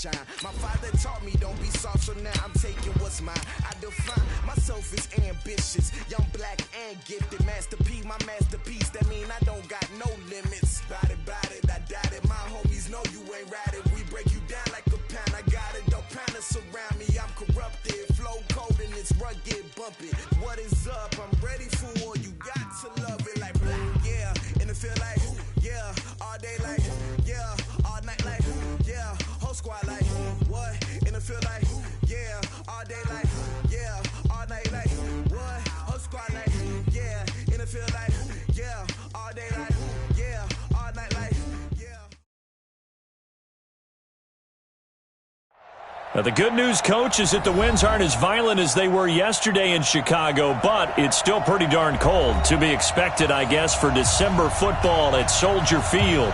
shine. My father taught me don't be soft, so now I'm taking what's mine. I define myself as ambitious, young, black, and gifted. Master P, my masterpiece. That mean I don't got no limits. Bout it, I doubt it. My homies know you ain't ride it. We break you down like a pound. I got it, don't pound us around me. I'm corrupted, flow cold and it's rugged, bumpy. What is up? I'm ready for war. You got to love it like black, yeah. And it feel like, yeah. All day like, yeah. All night like, yeah. Whole squad like, what? And it feel like, yeah. All day like, yeah. All night like, what? Whole squad like, yeah. And it feel like, yeah. All day like, yeah. All night like, yeah. Now, the good news, Coach, is that the winds aren't as violent as they were yesterday in Chicago, but it's still pretty darn cold. To be expected, I guess, for December football at Soldier Field.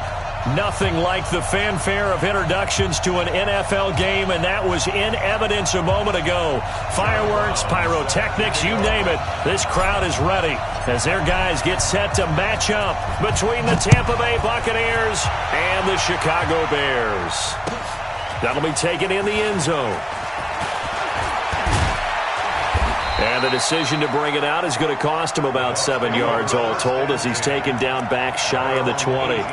Nothing like the fanfare of introductions to an NFL game, and that was in evidence a moment ago. Fireworks, pyrotechnics, you name it. This crowd is ready as their guys get set to match up between the Tampa Bay Buccaneers and the Chicago Bears. That'll be taken in the end zone. And the decision to bring it out is going to cost him about 7 yards all told as he's taken down back shy of the 20.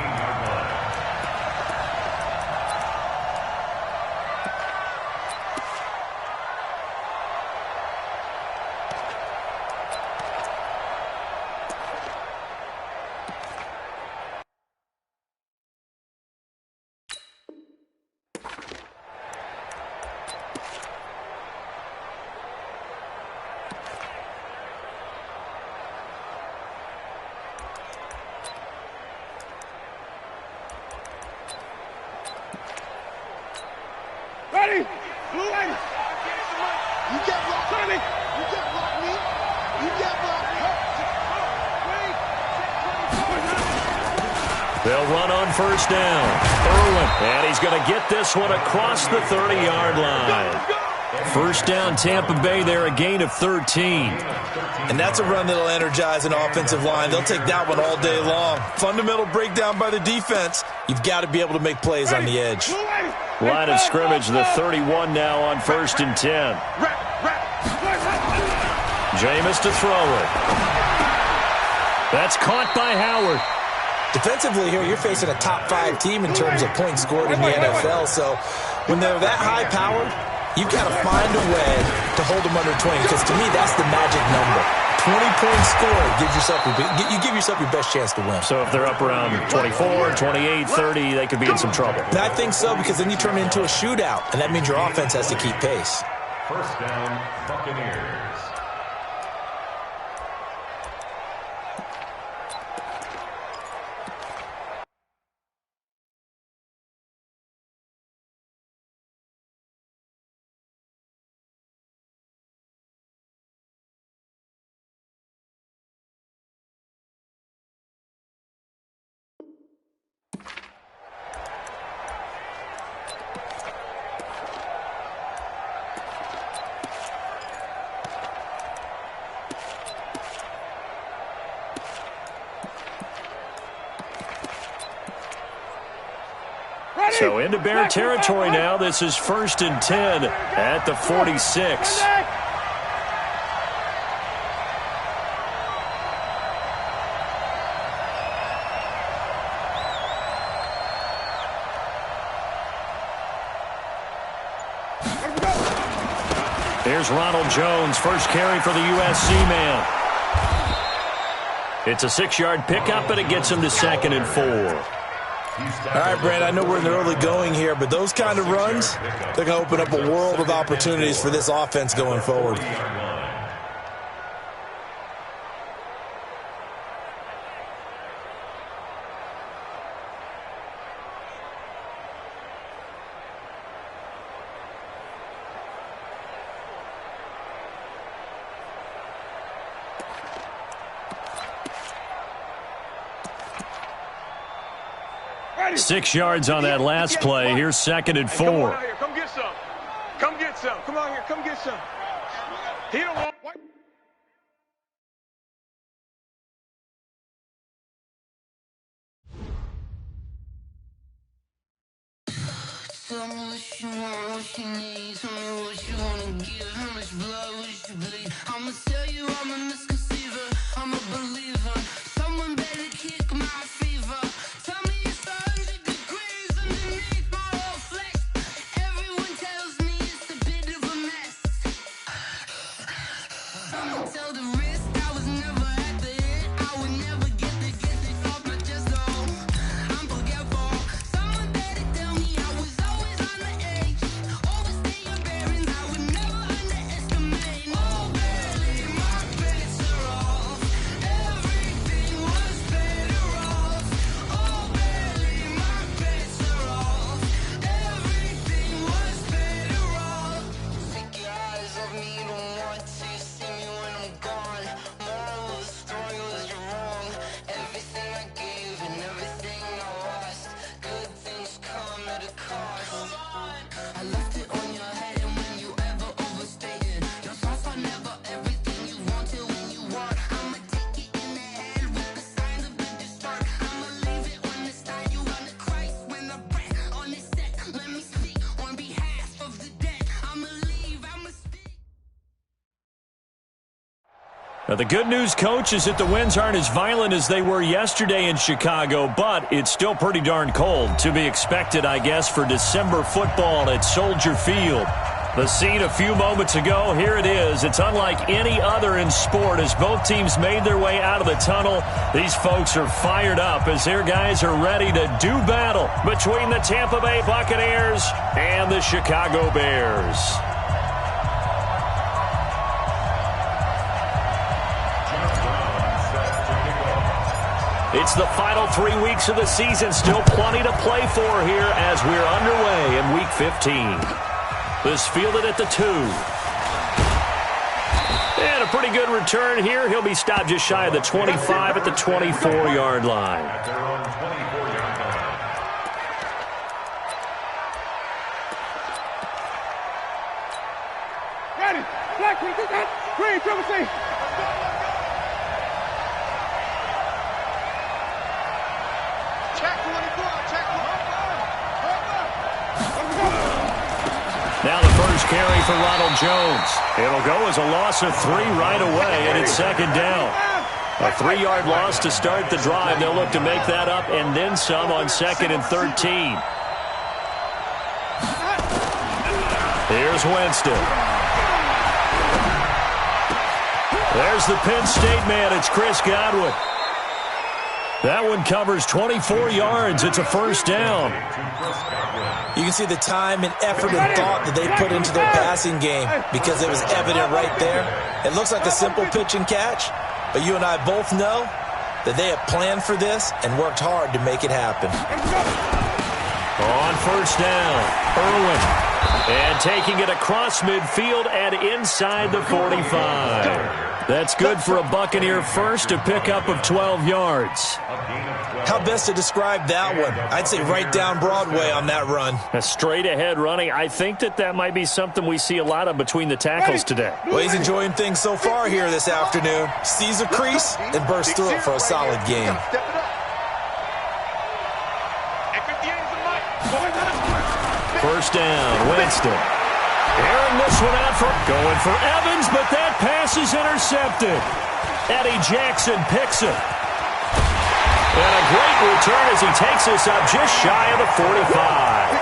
Ready? Blue ready. You get blocked. Tommy. You get blocked me. You get blocked me. They'll run on first down. Irwin, and he's going to get this one across the 30-yard line. First down, Tampa Bay there, a gain of 13. And that's a run that'll energize an offensive line. They'll take that one all day long. Fundamental breakdown by the defense. You've got to be able to make plays on the edge. Line of scrimmage, the 31 now on first and 10. Jameis to throw it. That's caught by Howard. Defensively here, you're facing a top-5 team in terms of points scored in the NFL. So when they're that high-powered, you've got to find a way to hold them under 20, because to me, that's the magic number. 20 points scored gives yourself you give yourself your best chance to win. So if they're up around 24, 28, 30, they could be in some trouble. And I think so, because then you turn it into a shootout, and that means your offense has to keep pace. First down, Buccaneers. So into Bear territory now. This is first and 10 at the 46. Here's Ronald Jones, first carry for the USC man. It's a 6-yard pickup, and it gets him to 2nd and 4. All right, Brand, I know we're in the early going here, but those kind of runs, they're going to open up a world of opportunities for this offense going forward. Ready. 6 yards on that last play. Here's 2nd and 4. Come on out here. Come get some. Come get some. Come on here. Come get some. He don't want... Tell me what you want, what you need. Tell me what you wanna give. How much blood would you bleed? I'ma tell you I'm a misconceiver. I'm a believer. Someone better kick my fever. Tell me it's 100 degrees underneath my whole flesh. Everyone tells me it's a bit of a mess. I'ma tell the risk I was never at the end. I would never get this off my chest. Oh, I'm forgetful. Someone better tell me I was always on the edge. Overstay your bearings, I would never underestimate. Oh, barely, my bets are off. Everything was better off. Oh, barely, my bets are off. Everything was better off. Take your eyes off me, don't want to see me when I'm gone. Moral of the story was you're wrong. Everything I gave and everything I lost. Good things come at a cost. I left it on your head, and when you ever overstay it, your thoughts are never everything you want till when you want. I'ma take it in the head with the signs of the distort. I'ma leave it on the side. You run the Christ when the breath on this set. Let me speak on behalf of the dead. I'ma leave, I'ma speak. Now, the good news, Coach, is that the winds aren't as violent as they were yesterday in Chicago, but it's still pretty darn cold. To be expected, I guess, for December football at Soldier Field. The scene a few moments ago, here it is. It's unlike any other in sport as both teams made their way out of the tunnel. These folks are fired up as their guys are ready to do battle between the Tampa Bay Buccaneers and the Chicago Bears. It's the final 3 weeks of the season. Still plenty to play for here as we're underway in Week 15. This fielded at the 2. And a pretty good return here. He'll be stopped just shy of the 25 at the 24-yard line. At their own 24-yard line. Ready. Black, we get that. Green, triple C. Check 24. Check 24. Now the first carry for Ronald Jones. It'll go as a loss of 3 right away, and it's second down. A 3-yard loss to start the drive. They'll look to make that up and then some on 2nd and 13. Here's Winston. There's the Penn State man. It's Chris Godwin. That one covers 24 yards. It's a first down. You can see the time and effort and thought that they put into their passing game because it was evident right there. It looks like a simple pitch and catch, but you and I both know that they have planned for this and worked hard to make it happen. On first down, Irwin. And taking it across midfield and inside the 45. That's good for a Buccaneer first, a pickup of 12 yards. How best to describe that one? I'd say right down Broadway on that run. A straight-ahead running. I think that might be something we see a lot of between the tackles today. Well, he's enjoying things so far here this afternoon. Sees a crease and bursts through it for a solid game. First down, Winston. Airing this one out for going for Evans, but that pass is intercepted. Eddie Jackson picks it. And a great return as he takes this up just shy of the 45.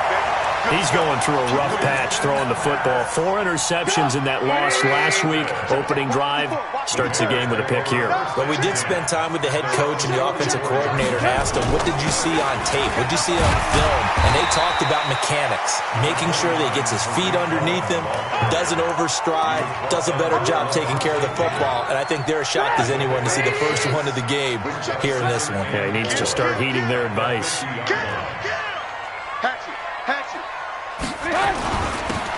He's going through a rough patch throwing the football. 4 interceptions in that loss last week. Opening drive starts the game with a pick here. But we did spend time with the head coach and the offensive coordinator and asked him, what did you see on tape? What did you see on film? And they talked about mechanics, making sure that he gets his feet underneath him, doesn't overstride, does a better job taking care of the football. And I think they're as shocked as anyone to see the first one of the game here in this one. Yeah, he needs to start heeding their advice.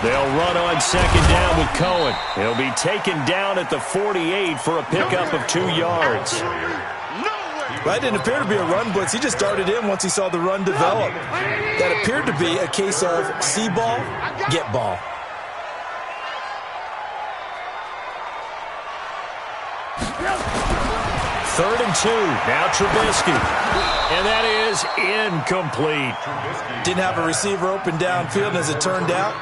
They'll run on second down with Cohen. He'll be taken down at the 48 for a pickup of 2 yards. That didn't appear to be a run blitz. He just darted in once he saw the run develop. That appeared to be a case of see ball, get ball. 3rd and 2. Now Trubisky. And that is incomplete. Didn't have a receiver open downfield, and as it turned out,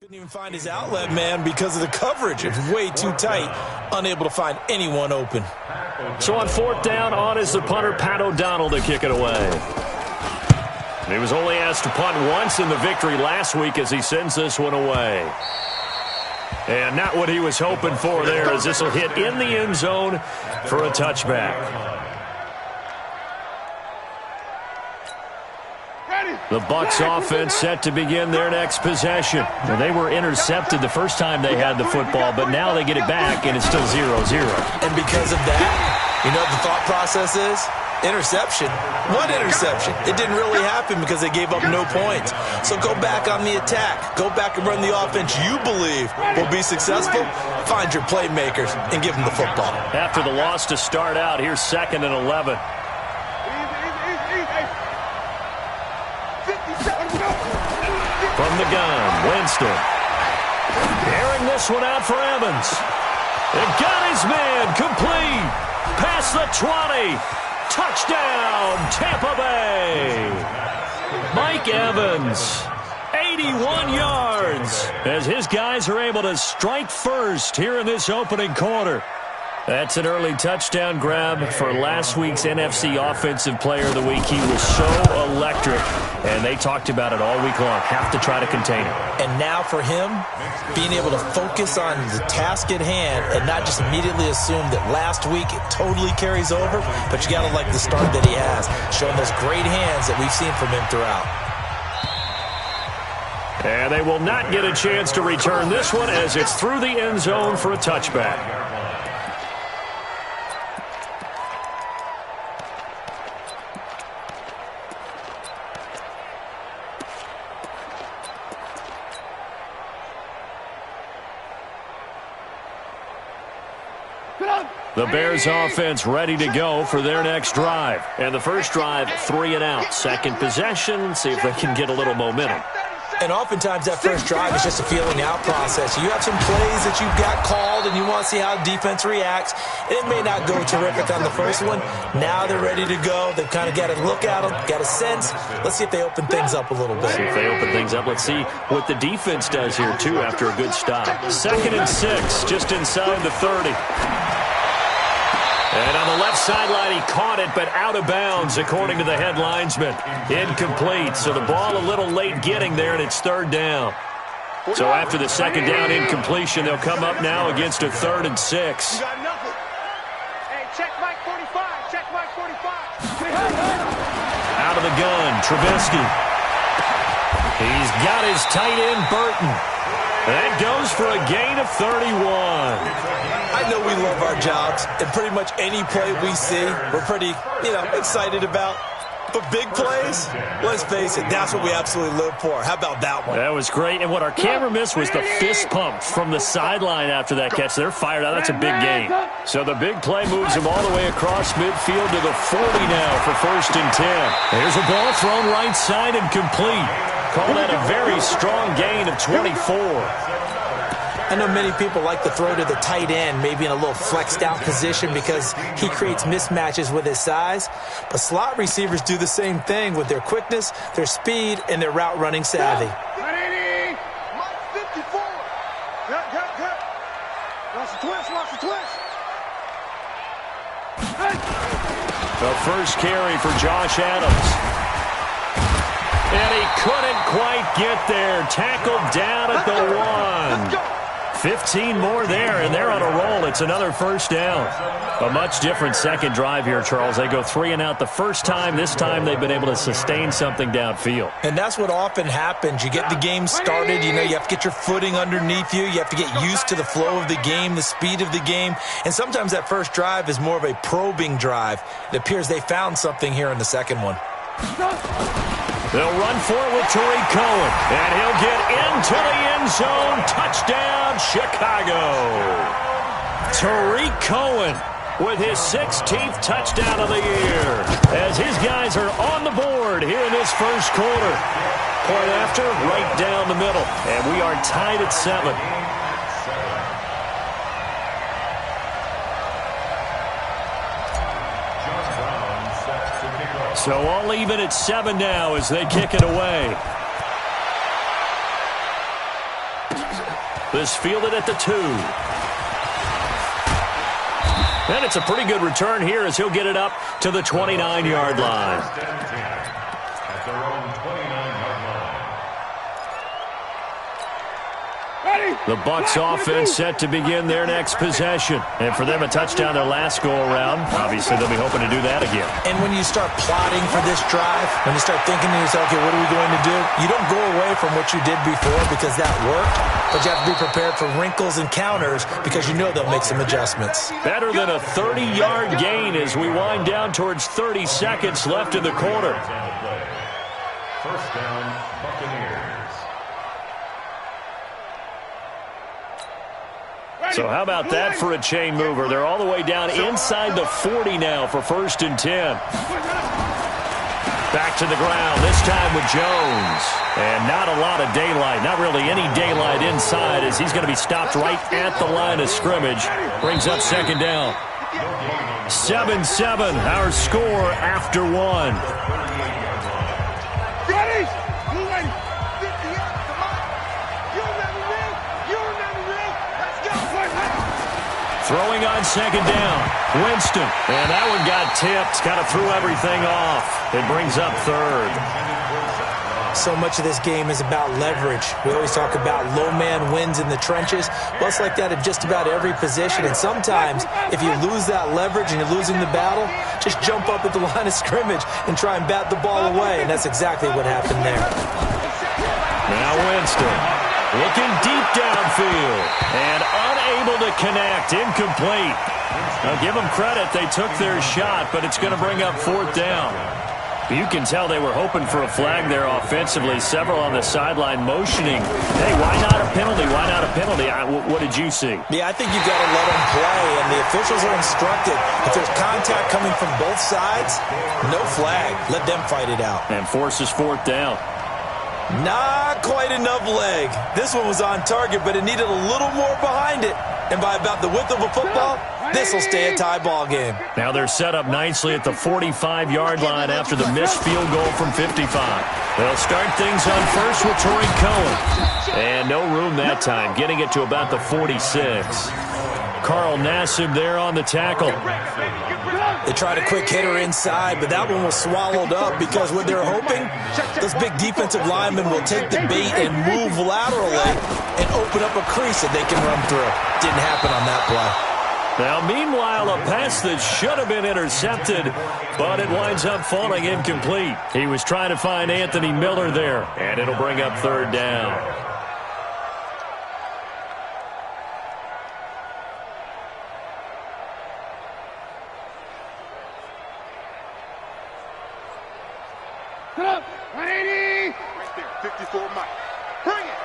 couldn't even find his outlet man because of the coverage. It was way too tight, unable to find anyone open. So on 4th down, on is the punter, Pat O'Donnell, to kick it away. And he was only asked to punt once in the victory last week as he sends this one away. And not what he was hoping for there, as this will hit in the end zone for a touchback. The Bucs offense set to begin their next possession. And they were intercepted the first time they had the football, but now they get it back, and it's still 0-0. And because of that, you know what the thought process is? Interception. What interception? It didn't really happen because they gave up no points. So go back on the attack. Go back and run the offense you believe will be successful. Find your playmakers and give them the football. After the loss to start out, here's 2nd and 11. From the gun, Winston. Airing this one out for Evans. It got his man complete. Past the 20. Touchdown, Tampa Bay. Mike Evans, 81 yards, as his guys are able to strike first here in this opening quarter. That's an early touchdown grab for last week's NFC Offensive Player of the Week. He was so electric, and they talked about it all week long. Have to try to contain him. And now for him, being able to focus on the task at hand and not just immediately assume that last week it totally carries over, but you got to like the start that he has, showing those great hands that we've seen from him throughout. And they will not get a chance to return this one as it's through the end zone for a touchback. The Bears offense ready to go for their next drive. And the first drive, 3 and out. Second possession, see if they can get a little momentum. And oftentimes that first drive is just a feeling out process. You have some plays that you've got called and you want to see how defense reacts. It may not go terrific on the first one. Now they're ready to go. They've kind of got to look at them, got a sense. Let's see if they open things up a little bit. See if they open things up. Let's see what the defense does here, too, after a good stop. 2nd and 6, just inside the 30. And on the left sideline, he caught it, but out of bounds, according to the head linesman. Incomplete, so the ball a little late getting there, and it's 3rd down. So after the 2nd down incompletion, they'll come up now against a 3rd and 6. You got nothing. Hey, check Mike 45. Check Mike 45. Out of the gun, Trubisky. He's got his tight end, Burton. That goes for a gain of 31. I know we love our jobs, and pretty much any play we see, we're pretty, excited about. But big plays, let's face it, that's what we absolutely live for. How about that one? That was great, and what our camera missed was the fist pump from the sideline after that catch. They're fired out. That's a big gain. So the big play moves them all the way across midfield to the 40 now for 1st and 10. There's a ball thrown right side and complete. Call that a very strong gain of 24. I know many people like to throw to the tight end, maybe in a little flexed out position because he creates mismatches with his size. But slot receivers do the same thing with their quickness, their speed, and their route running savvy. 54. Lots of twist. The first carry for Josh Adams. And he couldn't quite get there. Tackled down at the 1. 15 more there, and they're on a roll. It's another first down. A much different second drive here, Charles. They go 3 and out the first time. This time they've been able to sustain something downfield. And that's what often happens. You get the game started. You know, you have to get your footing underneath you. You have to get used to the flow of the game, the speed of the game. And sometimes that first drive is more of a probing drive. It appears they found something here in the second one. They'll run for it with Tariq Cohen, and he'll get into the end zone. Touchdown, Chicago. Tariq Cohen with his 16th touchdown of the year as his guys are on the board here in this first quarter. Point after, right down the middle, and we are tied at 7. So all even at 7 now as they kick it away. This fielded at the 2. And it's a pretty good return here as he'll get it up to the 29-yard line. At their own 29-yard line. The Bucs offense set to begin their next possession. And for them, a touchdown their last go-around. Obviously, they'll be hoping to do that again. And when you start plotting for this drive, when you start thinking to yourself, okay, what are we going to do? You don't go away from what you did before because that worked, but you have to be prepared for wrinkles and counters because you know they'll make some adjustments. Better than a 30-yard gain as we wind down towards 30 seconds left in the quarter. First down, Buccaneers. So how about that for a chain mover? They're all the way down inside the 40 now for 1st and 10. Back to the ground, this time with Jones. And not a lot of daylight, not really any daylight inside as he's going to be stopped right at the line of scrimmage. Brings up 2nd down. 7-7, our score after 1. Ready? You ready? 50 yards, come on. You remember me? You remember me? Let's go. Throwing on 2nd down. Winston. And that one got tipped. Kind of threw everything off. It brings up 3rd. So much of this game is about leverage. We always talk about low man wins in the trenches. Well, it's like that at just about every position. And sometimes, if you lose that leverage and you're losing the battle, just jump up at the line of scrimmage and try and bat the ball away. And that's exactly what happened there. Now Winston looking deep downfield and unable to connect. Incomplete. Now give them credit. They took their shot, but it's going to bring up 4th down. You can tell they were hoping for a flag there offensively. Several on the sideline motioning. Hey, why not a penalty? Why not a penalty? What did you see? Yeah, I think you've got to let them play, and the officials are instructed. If there's contact coming from both sides, no flag. Let them fight it out. And forces 4th down. Not quite enough leg. This one was on target, but it needed a little more behind it. And by about the width of a football, this will stay a tie ball game. Now they're set up nicely at the 45-yard line after the missed field goal from 55. They'll start things on first with Tariq Cohen. And no room that time, getting it to about the 46. Carl Nassib there on the tackle. They tried a quick hitter inside, but that one was swallowed up because what they're hoping, those big defensive linemen will take the bait and move laterally and open up a crease that they can run through. Didn't happen on that play. Now, meanwhile, a pass that should have been intercepted, but it winds up falling incomplete. He was trying to find Anthony Miller there, and it'll bring up 3rd down. Put up. 180. Right there. 54 Mike. Bring it.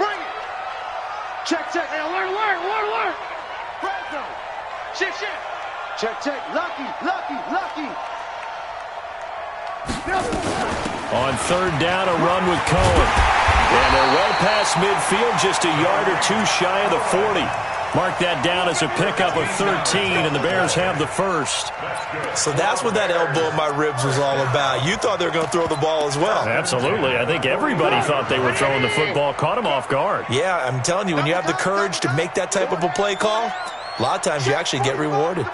Bring it. Check, check. Hey, alert. Red zone. Check. Check. Lucky. On 3rd down, a run with Cohen. And they're well past midfield, just a yard or 2 shy of the 40. Mark that down as a pickup of 13, and the Bears have the first. So that's what that elbow in my ribs was all about. You thought they were going to throw the ball as well. Absolutely. I think everybody thought they were throwing the football, caught him off guard. Yeah, I'm telling you, when you have the courage to make that type of a play call, a lot of times you actually get rewarded.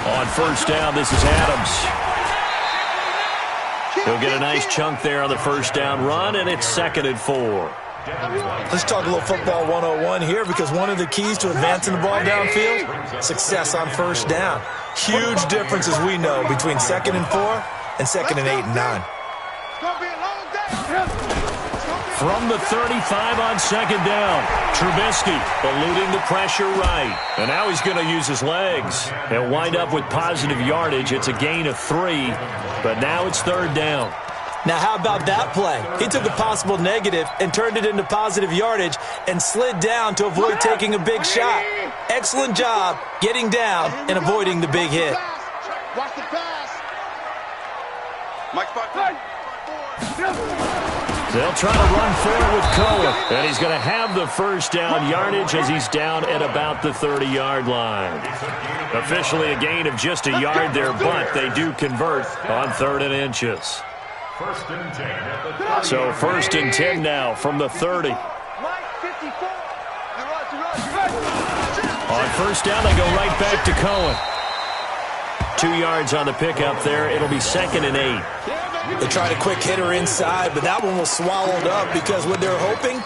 On 1st down, this is Adams. He'll get a nice chunk there on the 1st down run, and it's 2nd and 4. Let's talk a little football 101 here, because one of the keys to advancing the ball downfield, success on first down. Huge difference, as we know, between 2nd and 4 and 2nd and 8 and 9. From the 35 on 2nd down, Trubisky eluding the pressure right. And now he's going to use his legs. He'll wind up with positive yardage. It's a gain of 3, but now it's 3rd down. Now, how about that play? He took a possible negative and turned it into positive yardage and slid down to avoid taking a big shot. Excellent job getting down and avoiding the big hit. Watch the pass. Mike Spot. They'll try to run for it with Cohen, and he's going to have the first down yardage as he's down at about the 30-yard line. Officially a gain of just a yard there, but they do convert on 3rd and inches. First and 10 at the 30. So 1st and 10 now from the 30. On 1st down, they go right back to Cohen. 2 yards on the pickup there. It'll be 2nd and 8. They tried a quick hitter inside, but that one was swallowed up, because what they're hoping,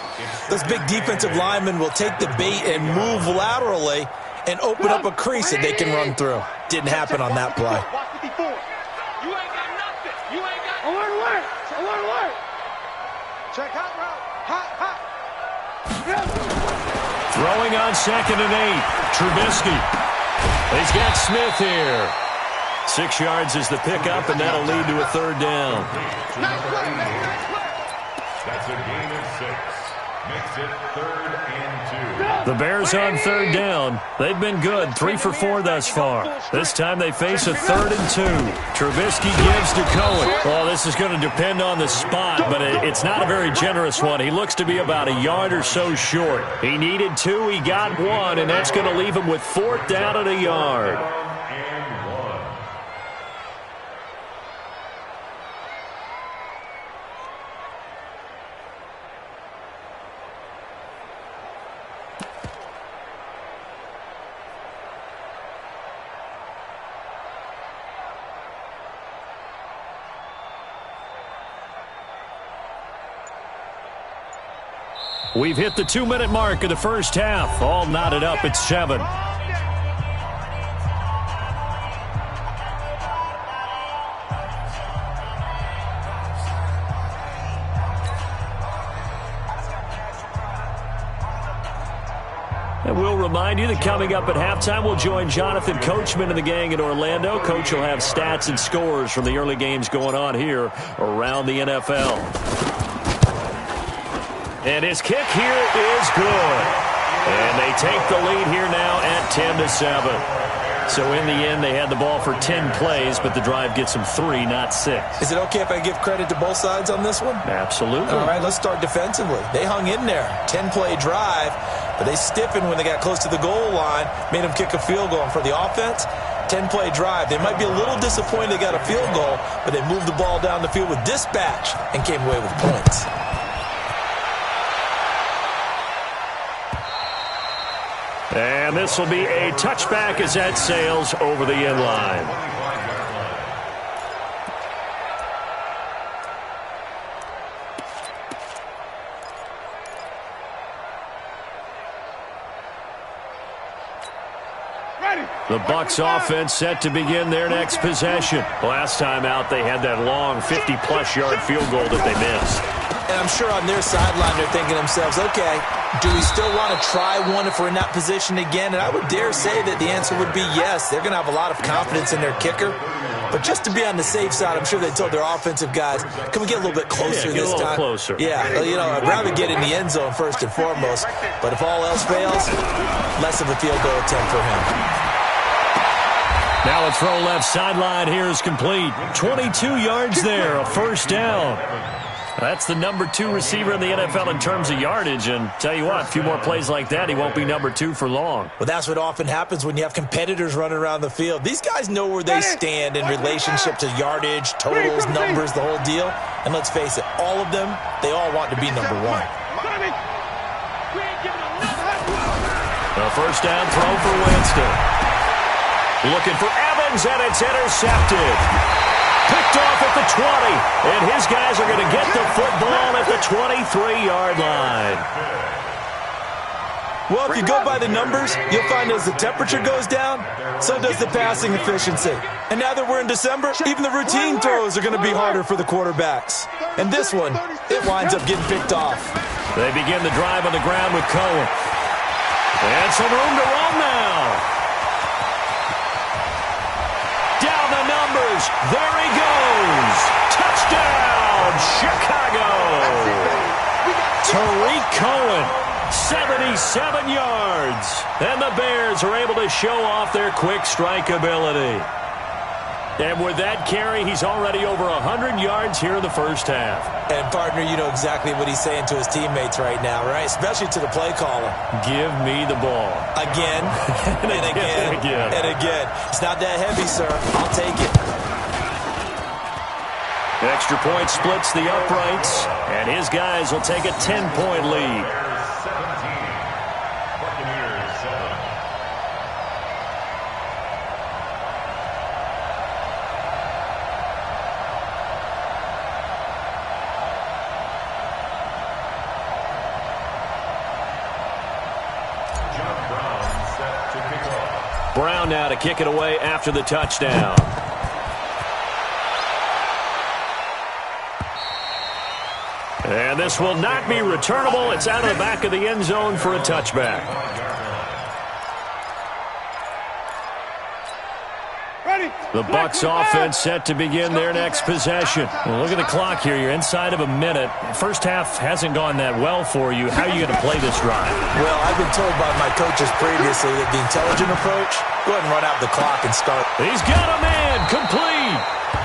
those big defensive linemen will take the bait and move laterally and open up a crease that they can run through. Didn't happen on that play. Throwing on 2nd and 8. Trubisky. He's got Smith here. 6 yards is the pickup, and that'll lead to a 3rd down. That's a gain of 6. Makes it 3rd and 2. The Bears on 3rd down. They've been good, 3 for 4 thus far. This time they face a 3rd and 2. Trubisky gives to Cohen. Well, this is going to depend on the spot, but it's not a very generous one. He looks to be about a yard or so short. He needed 2, he got 1, and that's going to leave him with 4th down and a yard. We've hit the 2-minute mark of the first half. All knotted up at 7. And we'll remind you that coming up at halftime, we'll join Jonathan Coachman and the gang in Orlando. Coach will have stats and scores from the early games going on here around the NFL. And his kick here is good. And they take the lead here now at 10-7. So in the end, they had the ball for 10 plays, but the drive gets them 3, not 6. Is it okay if I give credit to both sides on this one? Absolutely. All right, let's start defensively. They hung in there. 10-play drive, but they stiffened when they got close to the goal line, made them kick a field goal. And for the offense, 10-play drive. They might be a little disappointed they got a field goal, but they moved the ball down the field with dispatch and came away with points. And this will be a touchback as that sails over the end line. The Bucs offense set to begin their next possession. Last time out, they had that long 50-plus yard field goal that they missed. And I'm sure on their sideline they're thinking to themselves, okay, do we still want to try one if we're in that position again? And I would dare say that the answer would be yes. They're going to have a lot of confidence in their kicker. But just to be on the safe side, I'm sure they told their offensive guys, can we get a little bit closer this time? Closer. Yeah, you know, I'd rather get in the end zone first and foremost. But if all else fails, less of a field goal attempt for him. Now a throw left sideline here is complete. 22 yards there, a first down. That's the number 2 receiver in the NFL in terms of yardage. And tell you what, a few more plays like that, he won't be number 2 for long. Well, that's what often happens when you have competitors running around the field. These guys know where they stand in relationship to yardage, totals, numbers, the whole deal. And let's face it, all of them, they all want to be number 1. A first down throw for Winston. Looking for Evans, and it's intercepted. Picked off at the 20, and his guys are going to get the football at the 23-yard line. Well, if you go by the numbers, you'll find as the temperature goes down, so does the passing efficiency. And now that we're in December, even the routine throws are going to be harder for the quarterbacks. And this one, it winds up getting picked off. They begin the drive on the ground with Cohen. And some room to run now. Down the numbers. There he goes. Touchdown, Chicago. Tariq Cohen. 77 yards. And the Bears are able to show off their quick strike ability. And with that carry, he's already over 100 yards here in the first half. And, partner, you know exactly what he's saying to his teammates right now, right? Especially to the play caller. Give me the ball. Again, and again, and again. It's not that heavy, sir. I'll take it. Extra point splits the uprights, and his guys will take a 10-point lead. Brown now to kick it away after the touchdown. And this will not be returnable. It's out of the back of the end zone for a touchback. The Bucs offense set to begin their next possession. Well, look at the clock here. You're inside of a minute. First half hasn't gone that well for you. How are you going to play this drive? Well, I've been told by my coaches previously that the intelligent approach, go ahead and run out the clock and start. He's got a man complete.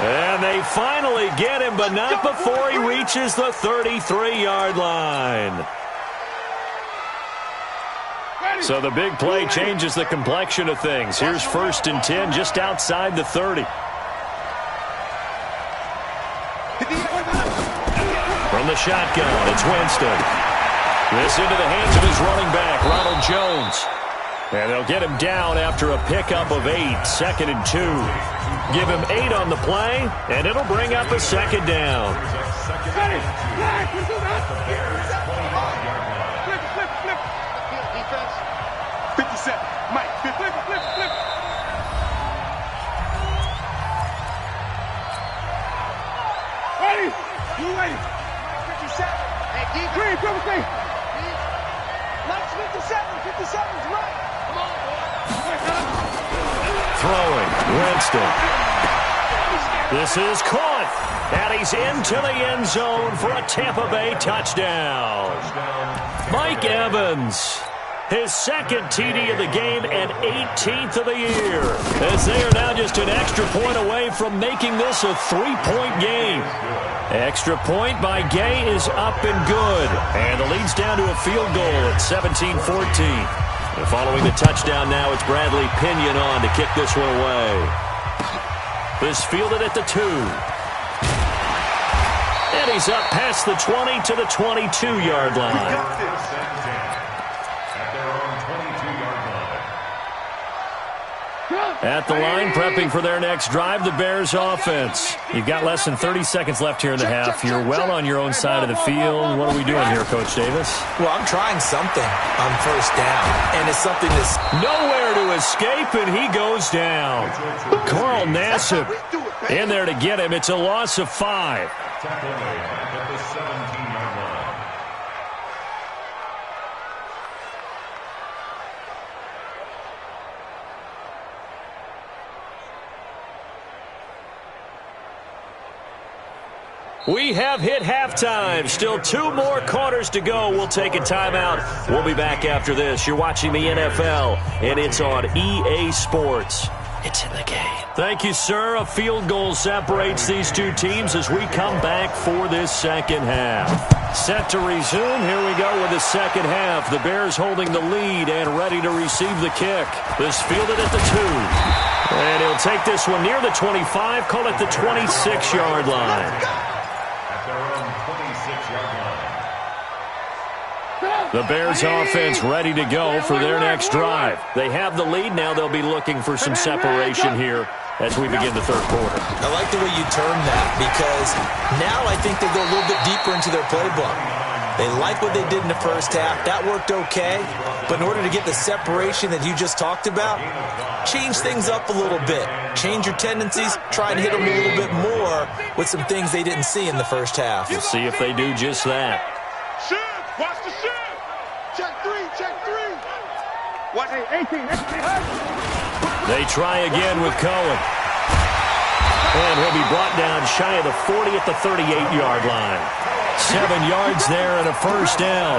And they finally get him, but not before he reaches the 33-yard line. So the big play changes the complexion of things. Here's 1st and 10 just outside the 30. From the shotgun, it's Winston. This into the hands of his running back, Ronald Jones. And they'll get him down after a pickup of 8, 2nd and 2. Give him 8 on the play, and it'll bring up a 2nd down. Throwing, Winston. This is caught, and he's into the end zone for a Tampa Bay touchdown. Mike Evans, his 2nd TD of the game and 18th of the year, as they are now just an extra point away from making this a 3-point game. Extra point by Gay is up and good, and the lead's down to a field goal at 17-14. And following the touchdown now, it's Bradley Pinion on to kick this one away. This fielded at the 2. And he's up past the 20 to the 22-yard line. At the line, prepping for their next drive, the Bears offense. You've got less than 30 seconds left here in the half. You're well on your own side of the field. What are we doing here, Coach Davis? Well, I'm trying something on 1st down, and it's something that's nowhere to escape, and he goes down. Carl Nassib in there to get him. It's a loss of 5. Tackle made back at the 17-yard line. We have hit halftime. Still 2 more quarters to go. We'll take a timeout. We'll be back after this. You're watching the NFL, and it's on EA Sports. It's in the game. Thank you, sir. A field goal separates these two teams as we come back for this second half. Set to resume. Here we go with the second half. The Bears holding the lead and ready to receive the kick. This fielded at the 2. And he'll take this one near the 25. Call it the 26-yard line. The Bears offense ready to go for their next drive. They have the lead now. They'll be looking for some separation here as we begin the third quarter. I like the way you term that, because now I think they go a little bit deeper into their playbook. They like what they did in the first half. That worked okay. But in order to get the separation that you just talked about, change things up a little bit. Change your tendencies. Try and hit them a little bit more with some things they didn't see in the first half. We'll see if they do just that. Shift! Watch the shift! Check three! Check three! Watch 18. They try again with Cohen. And he'll be brought down shy of the 40 at the 38-yard line. 7 yards there and a first down.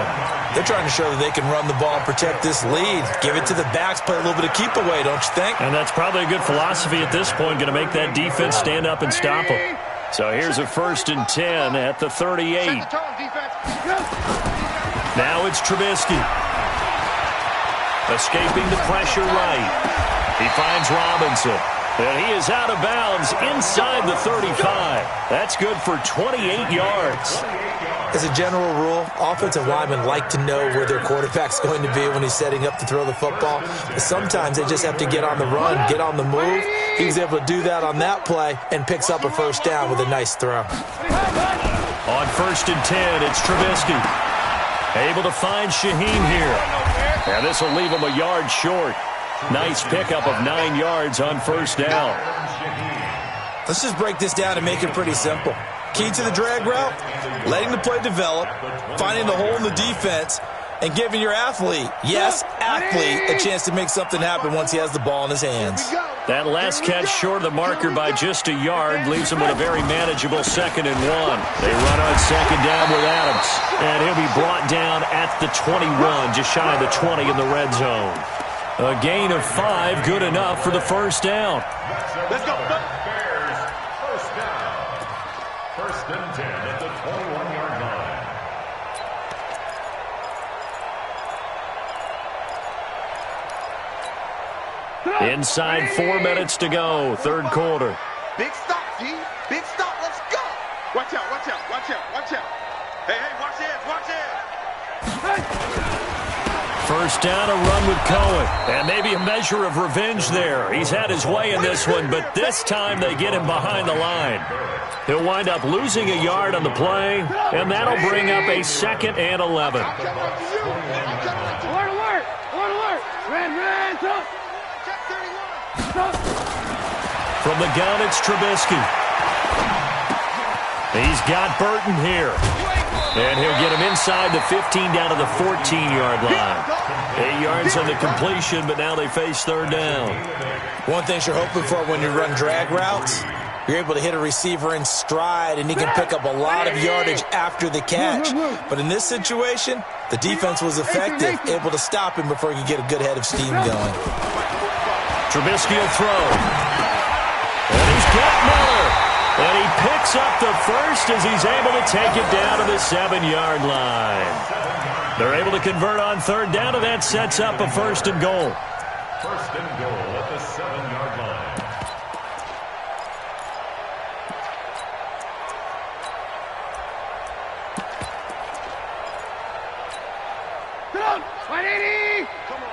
They're trying to show that they can run the ball and protect this lead. Give it to the backs, play a little bit of keep away, don't you think? And that's probably a good philosophy at this point, going to make that defense stand up and stop them. So here's a 1st and 10 at the 38. Now it's Trubisky. Escaping the pressure right. He finds Robinson. And he is out of bounds inside the 35. That's good for 28 yards. As a general rule, offensive linemen like to know where their quarterback's going to be when he's setting up to throw the football. But sometimes they just have to get on the run, get on the move. He was able to do that on that play and picks up a first down with a nice throw. On 1st and 10, it's Trubisky. Able to find Shaheen here. And this will leave him a yard short. Nice pickup of 9 yards on first down. Let's just break this down and make it pretty simple. Key to the drag route, letting the play develop, finding the hole in the defense, and giving your athlete, yes, athlete, a chance to make something happen once he has the ball in his hands. That last catch short of the marker by just a yard leaves him with a very manageable 2nd and 1. They run on 2nd down with Adams, and he'll be brought down at the 21, just shy of the 20 in the red zone. A gain of 5, good enough for the first down. Let's go. Bears, first down. 1st and 10 at the 21-yard line. Inside 4 minutes to go, third quarter. Big stop, G. Big stop. Let's go. Watch out, watch out, watch out, watch out. Hey, watch this, watch this. First down, a run with Cohen. And maybe a measure of revenge there. He's had his way in this one, but this time they get him behind the line. He'll wind up losing a yard on the play, and that'll bring up a 2nd and 11. Alert, alert, alert. Red, up. Check 31. From the gun, it's Trubisky. He's got Burton here. And he'll get him inside the 15 down to the 14-yard line. 8 yards on the completion, but now they face 3rd down. One thing you're hoping for when you run drag routes, you're able to hit a receiver in stride, and he can pick up a lot of yardage after the catch. But in this situation, the defense was effective, able to stop him before he could get a good head of steam going. Trubisky will throw. And he's got Miller. And he picks up the first as he's able to take it down to the 7-yard line. They're able to convert on 3rd down, and that sets up a 1st and goal. 1st and goal at the 7-yard line. Sit down. 180. Come on.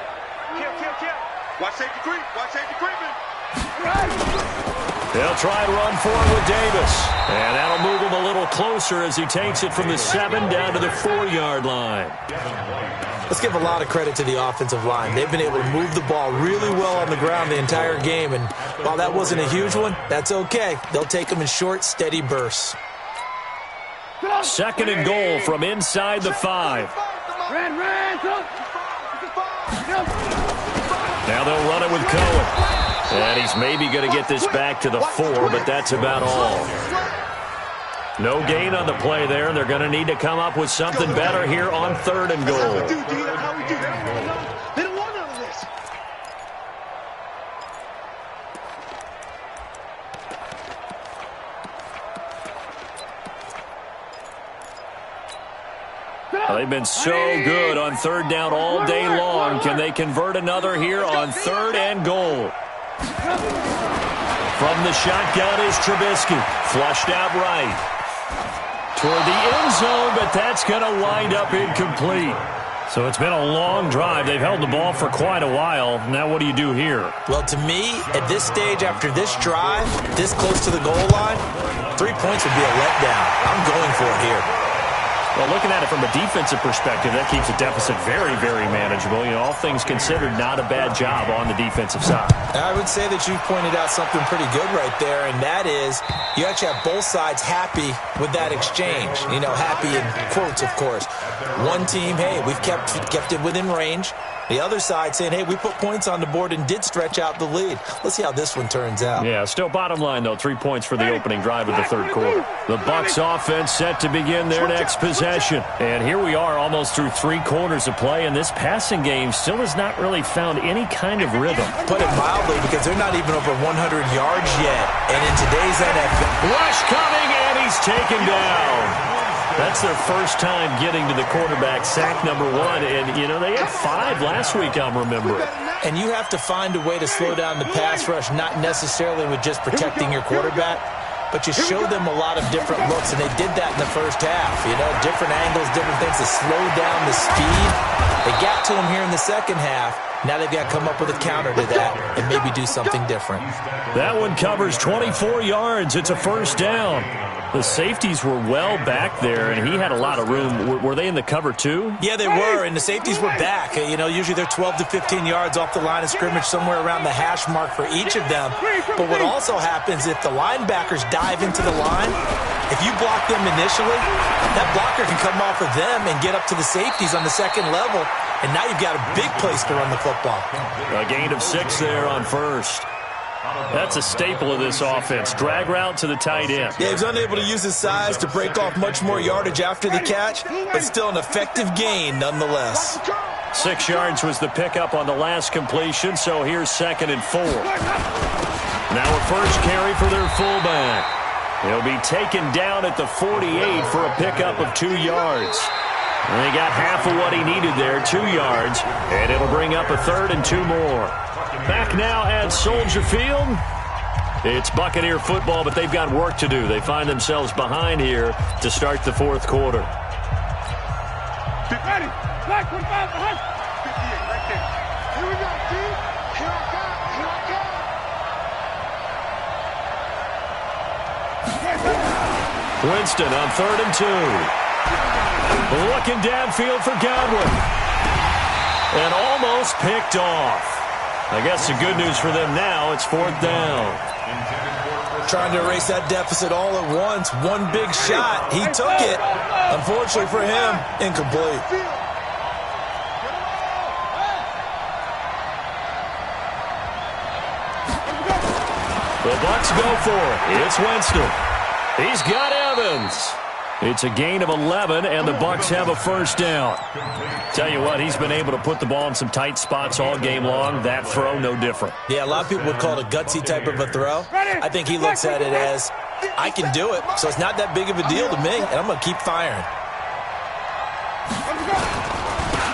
Kill. Watch safety creep. Watch safety creeping. They'll try and run forward with Davis. And that'll move him a little closer as he takes it from the 7 down to the 4-yard line. Let's give a lot of credit to the offensive line. They've been able to move the ball really well on the ground the entire game. And while that wasn't a huge one, that's okay. They'll take them in short, steady bursts. 2nd and goal from inside the 5. Now they'll run it with Cohen. And he's maybe going to get this back to the 4, but that's about all. No gain on the play there, and they're going to need to come up with something better here on 3rd and goal. They don't want none of this. They've been so good on 3rd down all day long. Can they convert another here on 3rd and goal? From the shotgun is Trubisky. Flushed out right. Toward the end zone, but that's going to wind up incomplete. So it's been a long drive. They've held the ball for quite a while. Now what do you do here? Well, to me, at this stage, after this drive, this close to the goal line, 3 points would be a letdown. I'm going for it here. Well, looking at it from a defensive perspective, that keeps the deficit very, very manageable. You know, all things considered, not a bad job on the defensive side. I would say that you've pointed out something pretty good right there, and that is you actually have both sides happy with that exchange. You know, happy in quotes, of course. One team, hey, we've kept it within range. The other side saying, hey, we put points on the board and did stretch out the lead. Let's see how this one turns out. Yeah, still bottom line, though, 3 points for the opening drive of the third quarter. The Bucs offense set to begin their next possession. And here we are almost through 3 quarters of play, and this passing game still has not really found any kind of rhythm. Put it mildly, because they're not even over 100 yards yet. And in today's NFL... Rush coming, and he's taken down. That's their first time getting to the quarterback, sack number 1. And, you know, they had 5 last week, I'm remembering. And you have to find a way to slow down the pass rush, not necessarily with just protecting your quarterback, but you show them a lot of different looks, and they did that in the first half. You know, different angles, different things to slow down the speed. They got to him here in the second half. Now they've got to come up with a counter to that and maybe do something different. That one covers 24 yards. It's a first down. The safeties were well back there, and he had a lot of room. Were they in the cover, too? Yeah, they were, and the safeties were back. You know, usually they're 12 to 15 yards off the line of scrimmage, somewhere around the hash mark for each of them. But what also happens, if the linebackers dive into the line, if you block them initially, that blocker can come off of them and get up to the safeties on the second level, and now you've got a big place to run the football. A gain of 6 there on first. That's a staple of this offense. Drag route to the tight end. Yeah, he was unable to use his size to break off much more yardage after the catch, but still an effective gain nonetheless. 6 yards was the pickup on the last completion, so here's 2nd and 4. Now a first carry for their fullback. He'll be taken down at the 48 for a pickup of 2 yards. And he got half of what he needed there, 2 yards, and it'll bring up a 3rd and 2 more. Back now at Soldier Field. It's Buccaneer football, but they've got work to do. They find themselves behind here to start the fourth quarter. Get ready. Black 45 behind. 58 right there. Here we go, dude. Here I come. Winston on 3rd and 2. Looking downfield for Godwin. And almost picked off. I guess the good news for them now, it's 4th down. Trying to erase that deficit all at once. One big shot. He took it. Unfortunately for him, incomplete. The Bucs go for it. It's Winston. He's got Evans. It's a gain of 11, and the Bucs have a first down. Tell you what, he's been able to put the ball in some tight spots all game long. That throw, no different. Yeah, a lot of people would call it a gutsy type of a throw. I think he looks at it as, I can do it, so it's not that big of a deal to me, and I'm going to keep firing.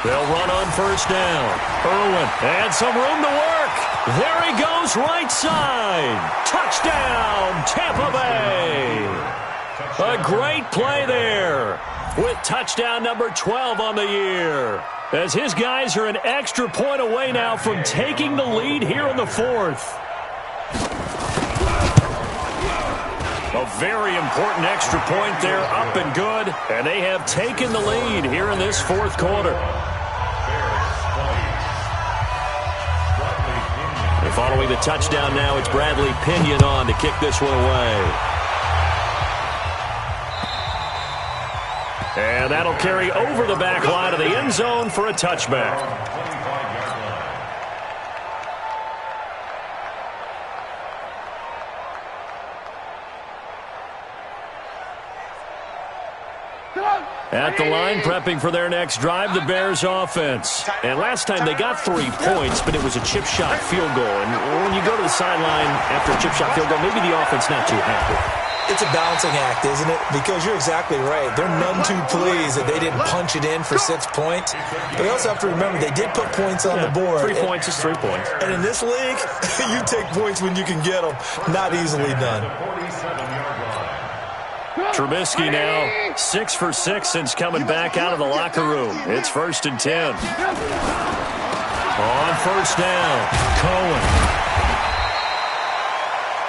They'll run on first down. Irwin had some room to work. There he goes, right side. Touchdown, Tampa Bay. A great play there with touchdown number 12 on the year. As his guys are an extra point away now from taking the lead here in the fourth. A very important extra point there, up and good. And they have taken the lead here in this fourth quarter. And following the touchdown now, it's Bradley Pinion on to kick this one away. And that'll carry over the back line of the end zone for a touchback. At the line, prepping for their next drive, the Bears offense. And last time they got 3 points, but it was a chip shot field goal. And when you go to the sideline after a chip shot field goal, maybe the offense not too happy. It's a balancing act, isn't it? Because you're exactly right. They're none too pleased that they didn't punch it in for 6 points. But you also have to remember they did put points on the board. 3 points is 3 points. And in this league, you take points when you can get them. Not easily done. Trubisky now 6 for 6 since coming back out of the locker room. It's 1st and 10. On first down, Cohen.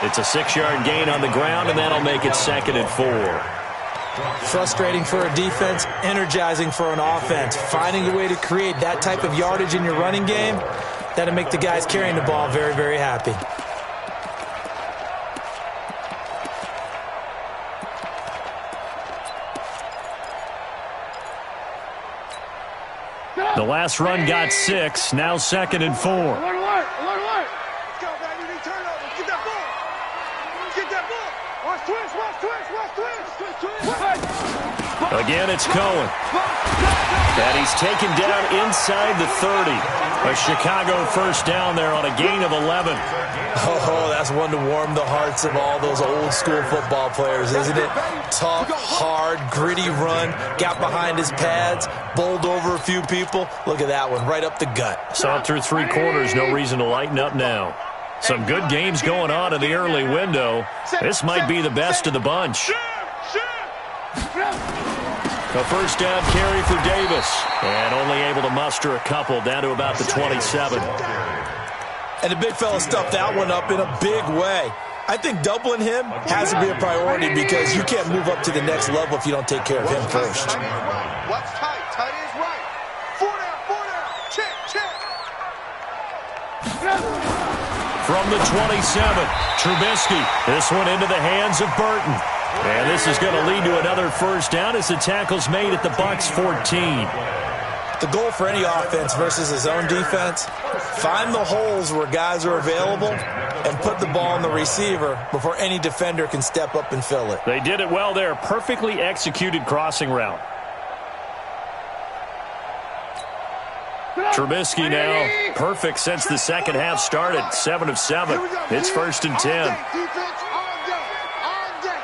It's a 6-yard gain on the ground, and that'll make it 2nd and 4. Frustrating for a defense, energizing for an offense. Finding a way to create that type of yardage in your running game, that'll make the guys carrying the ball very, very happy. The last run got 6, now 2nd and 4. Alert, alert, alert, alert. Let's go, baby. We need turnovers. Get that ball. Get that ball. Watch twist, watch twist, watch twist. Again, it's Cohen. And he's taken down inside the 30. A Chicago first down there on a gain of 11. Oh, that's one to warm the hearts of all those old school football players, isn't it? Tough, hard, gritty run, got behind his pads, bowled over a few people. Look at that one, right up the gut. Saw it through 3 quarters, no reason to lighten up now. Some good games going on in the early window. This might be the best of the bunch. A first down carry for Davis, and only able to muster a couple down to about the 27. And the big fella stuffed that one up in a big way. I think doubling him has to be a priority because you can't move up to the next level if you don't take care of him first. What's tight? Tight is right. 4 down. Check, check. From the 27, Trubisky. This one into the hands of Burton. And this is going to lead to another first down as the tackle's made at the Bucs 14. The goal for any offense versus his own defense, find the holes where guys are available and put the ball on the receiver before any defender can step up and fill it. They did it well there. Perfectly executed crossing route. Trubisky now perfect since the second half started. 7 of 7. It's 1st and 10. Defense all day. All day.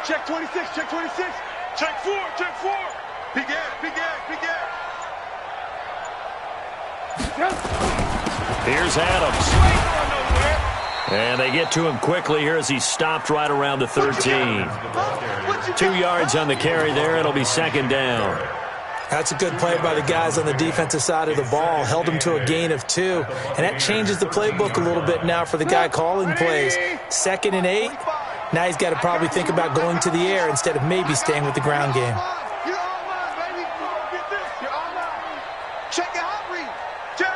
Check 26, check 26. Check 4, check 4. Big air, big air, big air. Here's Adams. And they get to him quickly here as he stopped right around the 13. 2 yards on the carry there. It'll be 2nd down. That's a good play by the guys on the defensive side of the ball. Held him to a gain of 2. And that changes the playbook a little bit now for the guy calling plays. 2nd and 8. Now he's got to probably think about going to the air instead of maybe staying with the ground game. You're all mine, baby. Get this. You're all mine. Check your hot read. Jim.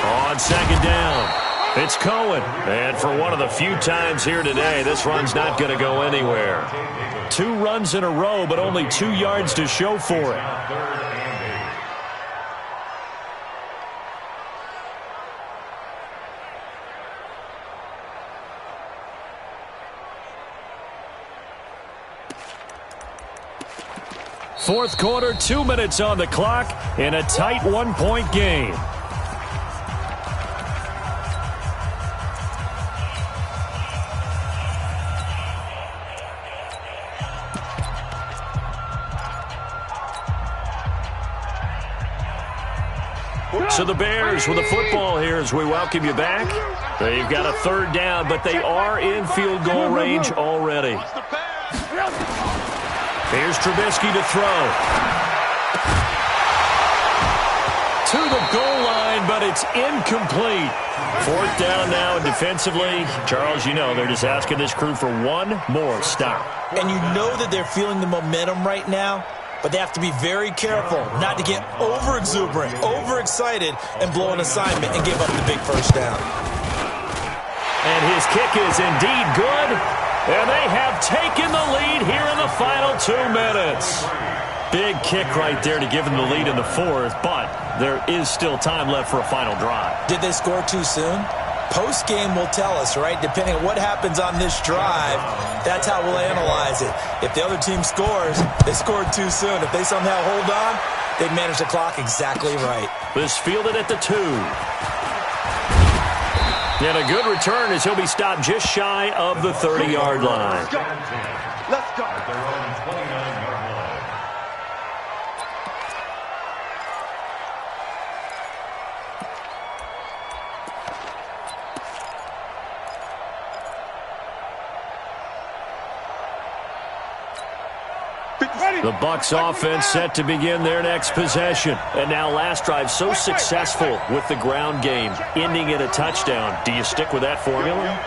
On 2nd down, it's Cohen. And for one of the few times here today, this run's not going to go anywhere. 2 runs in a row, but only 2 yards to show for it. Fourth quarter, 2 minutes on the clock in a tight 1-point game. So the Bears with the football here as we welcome you back. They've got a 3rd down, but they are in field goal range already. Here's Trubisky to throw. To the goal line, but it's incomplete. 4th down now, and defensively, Charles, you know, they're just asking this crew for one more stop. And you know that they're feeling the momentum right now, but they have to be very careful not to get over-exuberant, over-excited, and blow an assignment and give up the big first down. And his kick is indeed good. And they have taken the lead here in the final 2 minutes. Big kick right there to give them the lead in the 4th, but there is still time left for a final drive. Did they score too soon? Post-game will tell us, right? Depending on what happens on this drive, that's how we'll analyze it. If the other team scores, they scored too soon. If they somehow hold on, they manage the clock exactly right. This fielded at the 2. And a good return as he'll be stopped just shy of the 30-yard line. Let's go. At their own 29-yard line. The Bucs offense set to begin their next possession. And now last drive so successful with the ground game, ending in a touchdown. Do you stick with that formula?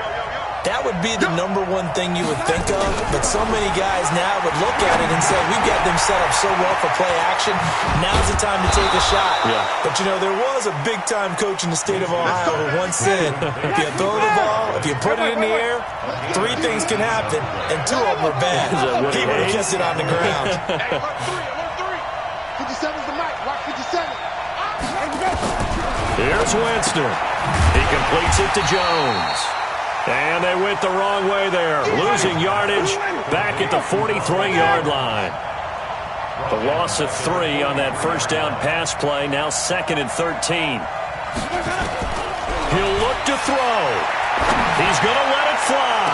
That would be the number one thing you would think of, but so many guys now would look at it and say, we've got them set up so well for play action, now's the time to take a shot. Yeah. But, you know, there was a big-time coach in the state of Ohio who once said, if you throw the ball, if you put it in the air, 3 things can happen, and 2 of them are bad. He would have kept it on the ground. Hey, alert 3, alert 3. 57's the mic. Watch 57. Here's Winston. He completes it to Jones. And they went the wrong way there, losing yardage back at the 43-yard line. The loss of 3 on that first down pass play, now 2nd and 13. He'll look to throw. He's going to let it fly.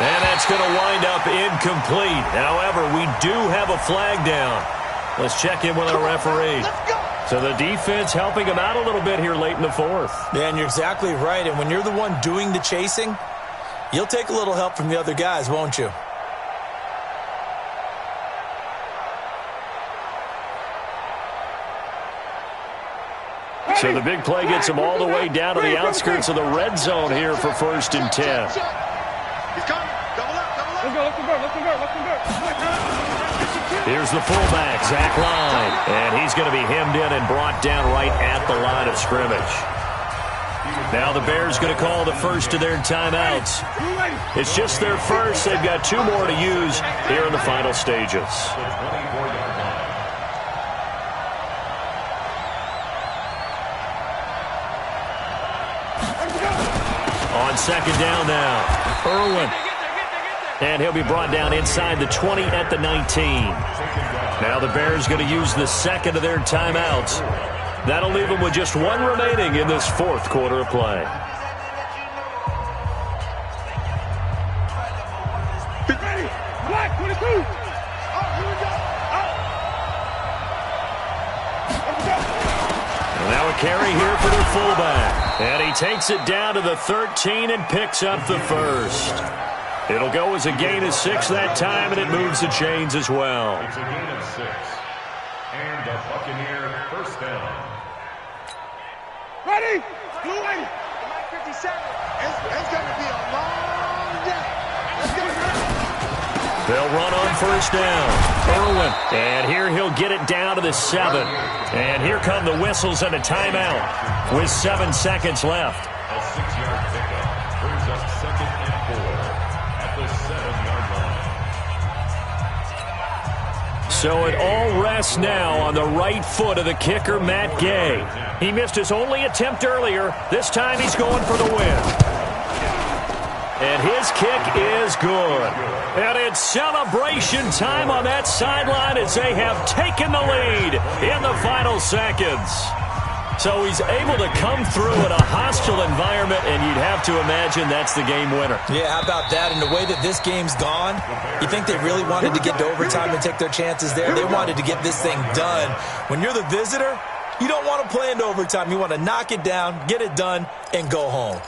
And that's going to wind up incomplete. However, we do have a flag down. Let's check in with our referee. So the defense helping him out a little bit here late in the 4th. Yeah, and you're exactly right. And when you're the one doing the chasing, you'll take a little help from the other guys, won't you? So the big play gets him all the way down to the outskirts of the red zone here for 1st and 10. He's coming. Double up, double up. Let's go. Here's the fullback, Zach Line. And he's going to be hemmed in and brought down right at the line of scrimmage. Now the Bears going to call the first of their timeouts. It's just their first. They've got 2 more to use here in the final stages. On 2nd down now, Irwin. And he'll be brought down inside the 20 at the 19. Now the Bears going to use the 2nd of their timeouts. That'll leave them with just 1 remaining in this 4th quarter of play. Ready. Black 22. Oh, here we go. And now a carry here for their fullback. And he takes it down to the 13 and picks up the 1st. It'll go as a gain of 6 that time, and it moves the chains as well. It's a gain of 6. And the Buccaneer first down. Ready. Blue 80. 57. It's going to be a long day. Let's get it. They'll run on 1st down. Irwin. And here he'll get it down to the 7. And here come the whistles and a timeout with 7 seconds left. A 6-yard pickup brings us 2nd and 4 at the 7-yard line. So it all rests now on the right foot of the kicker, Matt Gay. He missed his only attempt earlier. This time he's going for the win. And his kick is good. And it's celebration time on that sideline as they have taken the lead in the final seconds. So he's able to come through in a hostile environment, and you'd have to imagine that's the game winner. Yeah, how about that? And the way that this game's gone, you think they really wanted to get to overtime and take their chances there? They wanted to get this thing done. When you're the visitor, you don't want to play into overtime. You want to knock it down, get it done, and go home.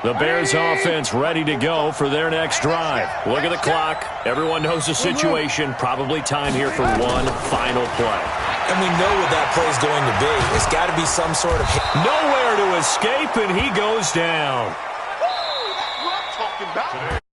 The Bears offense ready to go for their next drive. Look at the clock. Everyone knows the situation. Probably time here for one final play. And we know what that play is going to be. It's got to be some sort of... Nowhere to escape, and he goes down. Woo! That's what I'm talking about.